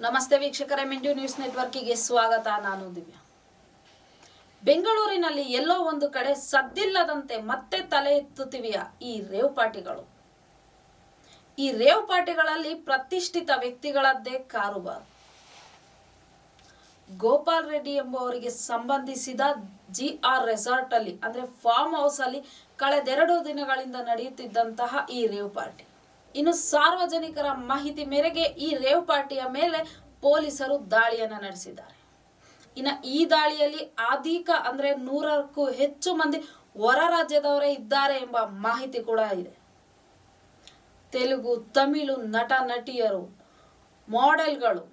ನಮಸ್ತೆ ವೀಕ್ಷಕರೇ, mint news ನೆಟ್ವರ್ಕಿಗೆ ಸ್ವಾಗತ. ನಾನು ದಿವ್ಯಾ. ಬೆಂಗಳೂರಿನಲ್ಲಿ ಎಲ್ಲೋ ಒಂದು ಕಡೆ ಸದ್ದಿಲ್ಲದಂತೆ ಮತ್ತೆ ತಲೆ ಎತ್ತುತ್ತಿವೆಯಾ ಈ ರೇವ್ ಪಾರ್ಟಿಗಳು. ಈ ರೇವ್ ಪಾರ್ಟಿಗಳಲ್ಲಿ ಪ್ರತಿಷ್ಠಿತ ವ್ಯಕ್ತಿಗಳದ್ದೇ ಕಾರುಬಾರು. ಗೋಪಾಲ್ ರೆಡ್ಡಿ ಎಂಬುವರಿಗೆ ಸಂಬಂಧಿಸಿದ GR ರೆಸಾರ್ಟ್ ಅಲ್ಲಿ ಅಂದ್ರೆ ಫಾರ್ಮ್ ಹೌಸ್ ಅಲ್ಲಿ ಕಳೆದೆರಡು ದಿನಗಳಿಂದ ನಡೆಯುತ್ತಿದ್ದಂತಹ ಈ ರೇವ್ ಪಾರ್ಟಿ, ಇನ್ನು ಸಾರ್ವಜನಿಕರ ಮಾಹಿತಿ ಮೇರೆಗೆ ಈ ರೇವ್ ಪಾರ್ಟಿಯ ಮೇಲೆ ಪೊಲೀಸರು ದಾಳಿಯನ್ನ ನಡೆಸಿದ್ದಾರೆ. ಇನ್ನು ಈ ದಾಳಿಯಲ್ಲಿ ಅಧಿಕ ಅಂದ್ರೆ 100ಕ್ಕೂ ಹೆಚ್ಚು ಮಂದಿ ಹೊರ ರಾಜ್ಯದವರೇ ಇದ್ದಾರೆ ಎಂಬ ಮಾಹಿತಿ ಕೂಡ ಇದೆ. ತೆಲುಗು, ತಮಿಳು ನಟ ನಟಿಯರು, ಮಾಡೆಲ್ಗಳು,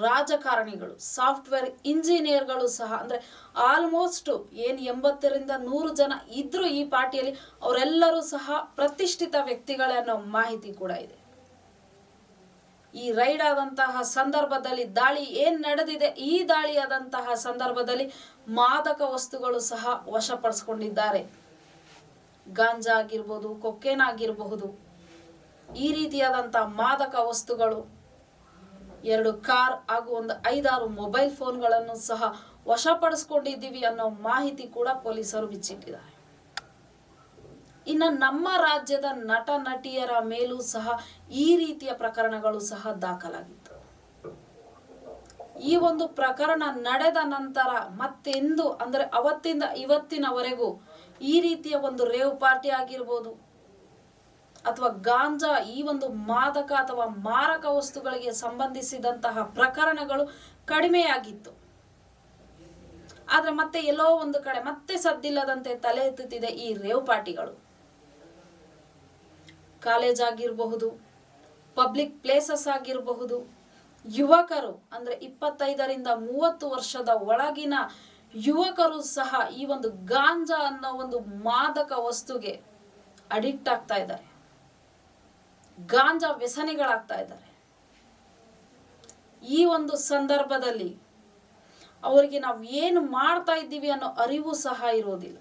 ರಾಜಕಾರಣಿಗಳು, ಸಾಫ್ಟ್ವೇರ್ ಇಂಜಿನಿಯರ್ಗಳು ಸಹ ಅಂದ್ರೆ ಆಲ್ಮೋಸ್ಟ್ 80ರಿಂದ 100 ಜನ ಇದ್ರು ಈ ಪಾರ್ಟಿಯಲ್ಲಿ. ಅವರೆಲ್ಲರೂ ಸಹ ಪ್ರತಿಷ್ಠಿತ ವ್ಯಕ್ತಿಗಳೇ ಅನ್ನೋ ಮಾಹಿತಿ ಕೂಡ ಇದೆ. ಈ ರೈಡ್ ಆದಂತಹ ಸಂದರ್ಭದಲ್ಲಿ ದಾಳಿ ಏನ್ ನಡೆದಿದೆ, ಈ ದಾಳಿಯಾದಂತಹ ಸಂದರ್ಭದಲ್ಲಿ ಮಾದಕ ವಸ್ತುಗಳು ಸಹ ವಶಪಡಿಸಿಕೊಂಡಿದ್ದಾರೆ. ಗಾಂಜಾ ಆಗಿರ್ಬೋದು, ಕೊಕೇನ್ ಆಗಿರಬಹುದು, ಈ ರೀತಿಯಾದಂತಹ ಮಾದಕ ವಸ್ತುಗಳು, 2 ಕಾರ್ ಹಾಗೂ ಒಂದು 5-6 ಮೊಬೈಲ್ ಫೋನ್ಗಳನ್ನು ಸಹ ವಶಪಡಿಸಿಕೊಂಡಿದ್ದೀವಿ ಅನ್ನೋ ಮಾಹಿತಿ ಕೂಡ ಪೊಲೀಸರು ಬಿಚ್ಚಿಟ್ಟಿದ್ದಾರೆ. ಇನ್ನು ನಮ್ಮ ರಾಜ್ಯದ ನಟ ನಟಿಯರ ಮೇಲೂ ಸಹ ಈ ರೀತಿಯ ಪ್ರಕರಣಗಳು ಸಹ ದಾಖಲಾಗಿತ್ತು. ಈ ಒಂದು ಪ್ರಕರಣ ನಡೆದ ನಂತರ ಮತ್ತೆಂದು ಅಂದ್ರೆ ಅವತ್ತಿಂದ ಇವತ್ತಿನವರೆಗೂ ಈ ರೀತಿಯ ಒಂದು ರೇವ್ ಪಾರ್ಟಿ ಆಗಿರ್ಬೋದು ಅಥವಾ ಗಾಂಜಾ, ಈ ಒಂದು ಮಾದಕ ಅಥವಾ ಮಾರಕ ವಸ್ತುಗಳಿಗೆ ಸಂಬಂಧಿಸಿದಂತಹ ಪ್ರಕರಣಗಳು ಕಡಿಮೆಯಾಗಿತ್ತು. ಆದ್ರೆ ಮತ್ತೆ ಎಲ್ಲೋ ಒಂದು ಕಡೆ ಮತ್ತೆ ಸದ್ದಿಲ್ಲದಂತೆ ತಲೆ ಎತ್ತುತ್ತಿದೆ ಈ ರೇವ್ ಪಾರ್ಟಿಗಳು. ಕಾಲೇಜ್ ಆಗಿರಬಹುದು, ಪಬ್ಲಿಕ್ ಪ್ಲೇಸಸ್ ಆಗಿರಬಹುದು, ಯುವಕರು ಅಂದ್ರೆ 25ರಿಂದ 30 ವರ್ಷದ ಒಳಗಿನ ಯುವಕರು ಸಹ ಈ ಒಂದು ಗಾಂಜಾ ಅನ್ನೋ ಒಂದು ಮಾದಕ ವಸ್ತುಗೆ ಅಡಿಕ್ಟ್ ಆಗ್ತಾ ಇದ್ದಾರೆ. ಗಾಂಜಾ ವ್ಯಸನಿಗಳಾಗ್ತಾ ಇದ್ದಾರೆ. ಈ ಒಂದು ಸಂದರ್ಭದಲ್ಲಿ ಅವರಿಗೆ ನಾವು ಏನು ಮಾಡ್ತಾ ಇದ್ದೀವಿ ಅನ್ನೋ ಅರಿವು ಸಹ ಇರೋದಿಲ್ಲ.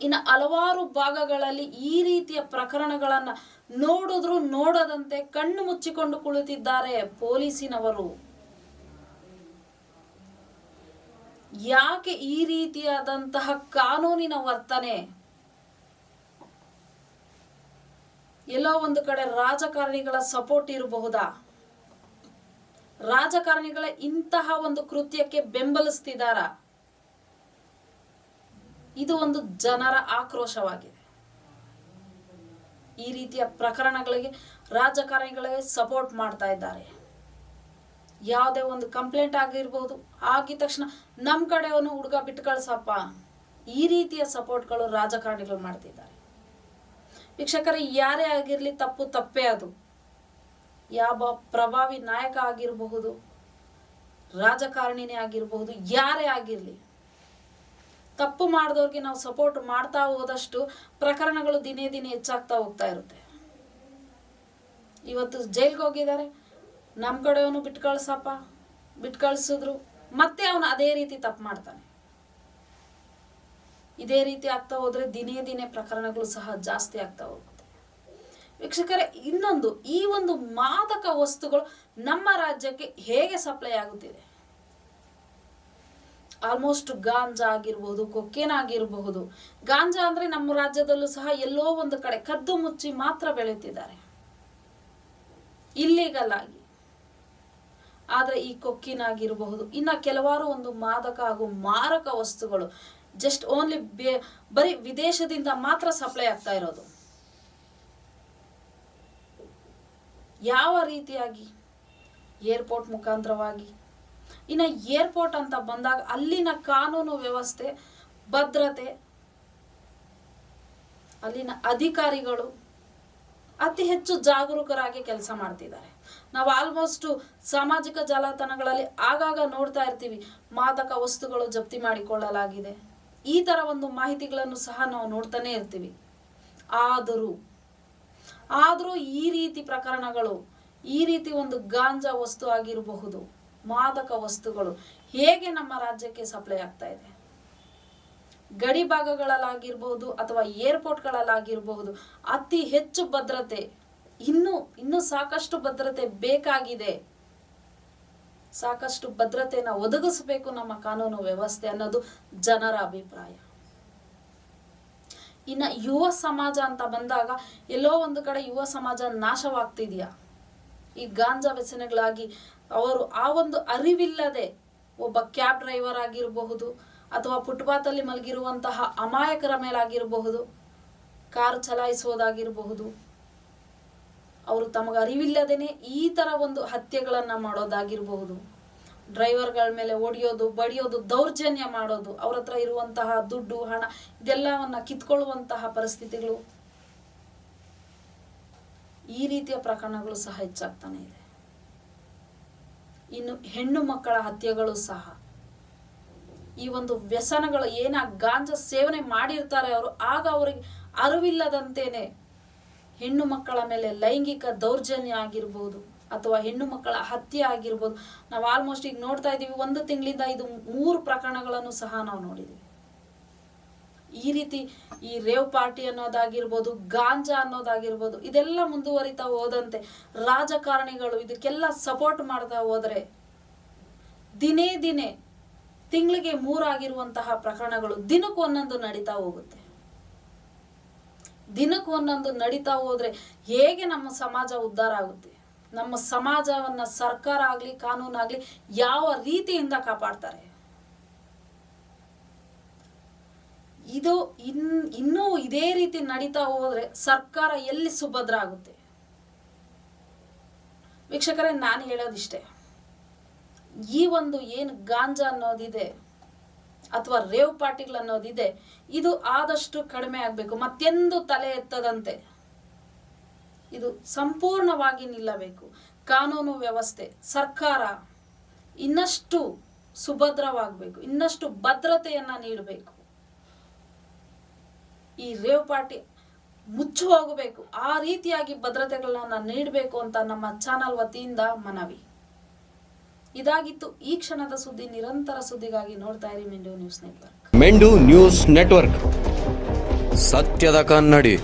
ಇನ್ನು ಹಲವಾರು ಭಾಗಗಳಲ್ಲಿ ಈ ರೀತಿಯ ಪ್ರಕರಣಗಳನ್ನ ನೋಡಿದ್ರು ನೋಡದಂತೆ ಕಣ್ಣು ಮುಚ್ಚಿಕೊಂಡು ಕುಳಿತಿದ್ದಾರೆ ಪೊಲೀಸಿನವರು. ಯಾಕೆ ಈ ರೀತಿಯಾದಂತಹ ಕಾನೂನಿನ ವರ್ತನೆ? ಎಲ್ಲೋ ಒಂದು ಕಡೆ ರಾಜಕಾರಣಿಗಳ ಸಪೋರ್ಟ್ ಇರಬಹುದಾ? ರಾಜಕಾರಣಿಗಳ ಇಂತಹ ಒಂದು ಕೃತ್ಯಕ್ಕೆ ಬೆಂಬಲಿಸ್ತಿದಾರ? ಇದು ಒಂದು ಜನರ ಆಕ್ರೋಶವಾಗಿದೆ. ಈ ರೀತಿಯ ಪ್ರಕರಣಗಳಿಗೆ ರಾಜಕಾರಣಿಗಳಿಗೆ ಸಪೋರ್ಟ್ ಮಾಡ್ತಾ ಇದ್ದಾರೆ. ಯಾವುದೇ ಒಂದು ಕಂಪ್ಲೇಂಟ್ ಆಗಿರ್ಬೋದು, ಆಗಿದ ತಕ್ಷಣ ನಮ್ಮ ಕಡೆಯವನು ಹುಡುಗ ಬಿಟ್ಟು ಕಳ್ಸಪ್ಪ, ಈ ರೀತಿಯ ಸಪೋರ್ಟ್ಗಳು ರಾಜಕಾರಣಿಗಳು ಮಾಡ್ತಿದ್ದಾರೆ. ವೀಕ್ಷಕರೇ, ಯಾರೇ ಆಗಿರ್ಲಿ ತಪ್ಪು ತಪ್ಪೇ. ಅದು ಯಾವ ಪ್ರಭಾವಿ ನಾಯಕ ಆಗಿರಬಹುದು, ರಾಜಕಾರಣಿನೇ ಆಗಿರಬಹುದು, ಯಾರೇ ಆಗಿರ್ಲಿ, ತಪ್ಪು ಮಾಡಿದವ್ರಿಗೆ ನಾವು ಸಪೋರ್ಟ್ ಮಾಡ್ತಾ ಹೋದಷ್ಟು ಪ್ರಕರಣಗಳು ದಿನೇ ದಿನೇ ಹೆಚ್ಚಾಗ್ತಾ ಹೋಗ್ತಾ ಇರುತ್ತೆ. ಇವತ್ತು ಜೈಲ್ಗೆ ಹೋಗಿದ್ದಾರೆ, ನಮ್ಮ ಕಡೆಯವನು ಬಿಟ್ಟು ಕಳ್ಸಪ್ಪ, ಬಿಟ್ಟು ಕಳ್ಸಿದ್ರು, ಮತ್ತೆ ಅವನು ಅದೇ ರೀತಿ ತಪ್ಪು ಮಾಡ್ತಾನೆ. ಇದೇ ರೀತಿ ಆಗ್ತಾ ಹೋದ್ರೆ ದಿನೇ ದಿನೇ ಪ್ರಕರಣಗಳು ಸಹ ಜಾಸ್ತಿ ಆಗ್ತಾ ಹೋಗುತ್ತೆ. ವೀಕ್ಷಕರೇ, ಇನ್ನೊಂದು, ಈ ಒಂದು ಮಾದಕ ವಸ್ತುಗಳು ನಮ್ಮ ರಾಜ್ಯಕ್ಕೆ ಹೇಗೆ ಸಪ್ಲೈ ಆಗುತ್ತಿದೆ? ಆಲ್ಮೋಸ್ಟ್ ಗಾಂಜಾ ಆಗಿರಬಹುದು, ಕೊಕೇನ್ ಆಗಿರಬಹುದು. ಗಾಂಜಾ ಅಂದ್ರೆ ನಮ್ಮ ರಾಜ್ಯದಲ್ಲೂ ಸಹ ಎಲ್ಲೋ ಒಂದು ಕಡೆ ಕದ್ದು ಮುಚ್ಚಿ ಮಾತ್ರ ಬೆಳೆಯುತ್ತಿದ್ದಾರೆ, ಇಲ್ಲಿಗಲ್ ಆಗಿ. ಆದ್ರೆ ಈ ಕೊಕೇನ್ ಆಗಿರಬಹುದು, ಇನ್ನ ಕೆಲವಾರು ಒಂದು ಮಾದಕ ಹಾಗೂ ಮಾರಕ ವಸ್ತುಗಳು ಜಸ್ಟ್ ಓನ್ಲಿ ಬರೀ ವಿದೇಶದಿಂದ ಮಾತ್ರ ಸಪ್ಲೈ ಆಗ್ತಾ ಇರೋದು. ಯಾವ ರೀತಿಯಾಗಿ? ಏರ್ಪೋರ್ಟ್ ಮುಖಾಂತರವಾಗಿ. ಇನ್ನು ಏರ್ಪೋರ್ಟ್ ಅಂತ ಬಂದಾಗ ಅಲ್ಲಿನ ಕಾನೂನು ವ್ಯವಸ್ಥೆ, ಭದ್ರತೆ, ಅಲ್ಲಿನ ಅಧಿಕಾರಿಗಳು ಅತಿ ಹೆಚ್ಚು ಜಾಗರೂಕರಾಗಿ ಕೆಲಸ ಮಾಡ್ತಿದ್ದಾರೆ. ನಾವು ಆಲ್ಮೋಸ್ಟ್ ಸಾಮಾಜಿಕ ಜಾಲತಾಣಗಳಲ್ಲಿ ಆಗಾಗ ನೋಡ್ತಾ ಇರ್ತೀವಿ, ಮಾದಕ ವಸ್ತುಗಳು ಜಪ್ತಿ ಮಾಡಿಕೊಳ್ಳಲಾಗಿದೆ, ಈ ತರ ಒಂದು ಮಾಹಿತಿಗಳನ್ನು ಸಹ ನಾವು ನೋಡ್ತಾನೆ ಇರ್ತೀವಿ. ಆದರೂ ಈ ರೀತಿ ಪ್ರಕರಣಗಳು, ಈ ರೀತಿ ಒಂದು ಗಾಂಜಾ ವಸ್ತು ಆಗಿರಬಹುದು, ಮಾದಕ ವಸ್ತುಗಳು ಹೇಗೆ ನಮ್ಮ ರಾಜ್ಯಕ್ಕೆ ಸಪ್ಲೈ ಆಗ್ತಾ ಇದೆ? ಗಡಿ ಭಾಗಗಳಲ್ಲಾಗಿರ್ಬಹುದು ಅಥವಾ ಏರ್ಪೋರ್ಟ್ಗಳಲ್ಲಾಗಿರಬಹುದು ಅತಿ ಹೆಚ್ಚು ಭದ್ರತೆ, ಇನ್ನೂ ಸಾಕಷ್ಟು ಭದ್ರತೆ ಬೇಕಾಗಿದೆ. ಸಾಕಷ್ಟು ಭದ್ರತೆಯನ್ನು ಒದಗಿಸಬೇಕು ನಮ್ಮ ಕಾನೂನು ವ್ಯವಸ್ಥೆ ಅನ್ನೋದು ಜನರ ಅಭಿಪ್ರಾಯ. ಇನ್ನು ಯುವ ಸಮಾಜ ಅಂತ ಬಂದಾಗ ಎಲ್ಲೋ ಒಂದು ಕಡೆ ಯುವ ಸಮಾಜ ನಾಶವಾಗ್ತಿದೆಯಾ? ಈ ಗಾಂಜಾ ವ್ಯಸನಗಳಾಗಿ ಅವರು ಆ ಒಂದು ಅರಿವಿಲ್ಲದೆ ಒಬ್ಬ ಕ್ಯಾಬ್ ಡ್ರೈವರ್ ಆಗಿರಬಹುದು ಅಥವಾ ಫುಟ್ಪಾತಲ್ಲಿ ಮಲಗಿರುವಂತಹ ಅಮಾಯಕರ ಮೇಲಾಗಿರಬಹುದು, ಕಾರು ಚಲಾಯಿಸೋದಾಗಿರಬಹುದು, ಅವರು ತಮಗೆ ಅರಿವಿಲ್ಲದೇನೆ ಈ ಥರ ಒಂದು ಹತ್ಯೆಗಳನ್ನು ಮಾಡೋದಾಗಿರಬಹುದು, ಡ್ರೈವರ್ಗಳ ಮೇಲೆ ಹೊಡೆಯೋದು, ಬಡಿಯೋದು, ದೌರ್ಜನ್ಯ ಮಾಡೋದು, ಅವ್ರ ಹತ್ರ ಇರುವಂತಹ ದುಡ್ಡು, ಹಣ ಇದೆಲ್ಲವನ್ನ ಕಿತ್ಕೊಳ್ಳುವಂತಹ ಪರಿಸ್ಥಿತಿಗಳು, ಈ ರೀತಿಯ ಪ್ರಕರಣಗಳು ಸಹ ಹೆಚ್ಚಾಗ್ತಾನೆ ಇದೆ. ಇನ್ನು ಹೆಣ್ಣು ಮಕ್ಕಳ ಹತ್ಯೆಗಳು ಸಹ ಈ ಒಂದು ವ್ಯಸನಗಳು ಗಾಂಜಾ ಸೇವನೆ ಮಾಡಿರ್ತಾರೆ ಅವರು, ಆಗ ಅವರಿಗೆ ಅರಿವಿಲ್ಲದಂತೇನೆ ಹೆಣ್ಣು ಮಕ್ಕಳ ಮೇಲೆ ಲೈಂಗಿಕ ದೌರ್ಜನ್ಯ ಆಗಿರ್ಬೋದು ಅಥವಾ ಹೆಣ್ಣು ಮಕ್ಕಳ ಹತ್ಯೆ ಆಗಿರ್ಬೋದು. ನಾವು ಆಲ್ಮೋಸ್ಟ್ ಈಗ ನೋಡ್ತಾ ಇದ್ದೀವಿ, 1 ತಿಂಗಳಿಂದ ಇದು 3 ಪ್ರಕರಣಗಳನ್ನು ಸಹ ನಾವು ನೋಡಿದ್ದೀವಿ. ಈ ರೀತಿ ಈ ರೇವ್ ಪಾರ್ಟಿ ಅನ್ನೋದಾಗಿರ್ಬೋದು, ಗಾಂಜಾ ಅನ್ನೋದಾಗಿರ್ಬೋದು, ಇದೆಲ್ಲ ಮುಂದುವರಿತಾ ಹೋದಂತೆ ರಾಜಕಾರಣಿಗಳು ಇದಕ್ಕೆಲ್ಲ ಸಪೋರ್ಟ್ ಮಾಡ್ತಾ ಹೋದರೆ ದಿನೇ ದಿನೇ ತಿಂಗಳಿಗೆ 3 ಆಗಿರುವಂತಹ ಪ್ರಕರಣಗಳು ದಿನಕ್ಕೆ ಒಂದೊಂದು ನಡೀತಾ ಹೋಗುತ್ತೆ. ದಿನಕ್ಕೆ ಒಂದೊಂದು ನಡೀತಾ ಹೋದ್ರೆ ಹೇಗೆ ನಮ್ಮ ಸಮಾಜ ಉದ್ಧಾರ ಆಗುತ್ತೆ? ನಮ್ಮ ಸಮಾಜವನ್ನ ಸರ್ಕಾರ ಆಗ್ಲಿ ಕಾನೂನಾಗ್ಲಿ ಯಾವ ರೀತಿಯಿಂದ ಕಾಪಾಡ್ತಾರೆ? ಇದು ಇನ್ನೂ ಇದೇ ರೀತಿ ನಡೀತಾ ಹೋದ್ರೆ ಸರ್ಕಾರ ಎಲ್ಲಿ ಸುಭದ್ರ ಆಗುತ್ತೆ? ವೀಕ್ಷಕರೇ, ನಾನು ಹೇಳೋದಿಷ್ಟೇ, ಈ ಒಂದು ಏನು ಗಾಂಜಾ ಅನ್ನೋದಿದೆ ಅಥವಾ ರೇವ್ ಪಾರ್ಟಿಗಳು ಅನ್ನೋದಿದೆ, ಇದು ಆದಷ್ಟು ಕಡಿಮೆ ಆಗಬೇಕು, ಮತ್ತೆಂದು ತಲೆ ಎತ್ತದಂತೆ ಇದು ಸಂಪೂರ್ಣವಾಗಿ ನಿಲ್ಲಬೇಕು. ಕಾನೂನು ವ್ಯವಸ್ಥೆ, ಸರ್ಕಾರ ಇನ್ನಷ್ಟು ಸುಭದ್ರವಾಗಬೇಕು, ಇನ್ನಷ್ಟು ಭದ್ರತೆಯನ್ನ ನೀಡಬೇಕು. ಈ ರೇವ್ ಪಾರ್ಟಿ ಮುಚ್ಚಿ ಹೋಗಬೇಕು, ಆ ರೀತಿಯಾಗಿ ಭದ್ರತೆಗಳನ್ನ ನೀಡಬೇಕು ಅಂತ ನಮ್ಮ ಚಾನಲ್ ವತಿಯಿಂದ ಮನವಿ. ಇದಾಗಿತ್ತು ಈ ಕ್ಷಣದ ಸುದ್ದಿ. ನಿರಂತರ ಸುದ್ದಿಗಾಗಿ ನೋಡ್ತಾ ಇರಿ ಮೆಂಡು ನ್ಯೂಸ್ ನೆಟ್ವರ್ಕ್. ಮೆಂಡು ನ್ಯೂಸ್ ನೆಟ್ವರ್ಕ್, ಸತ್ಯದ ಕನ್ನಡಿ.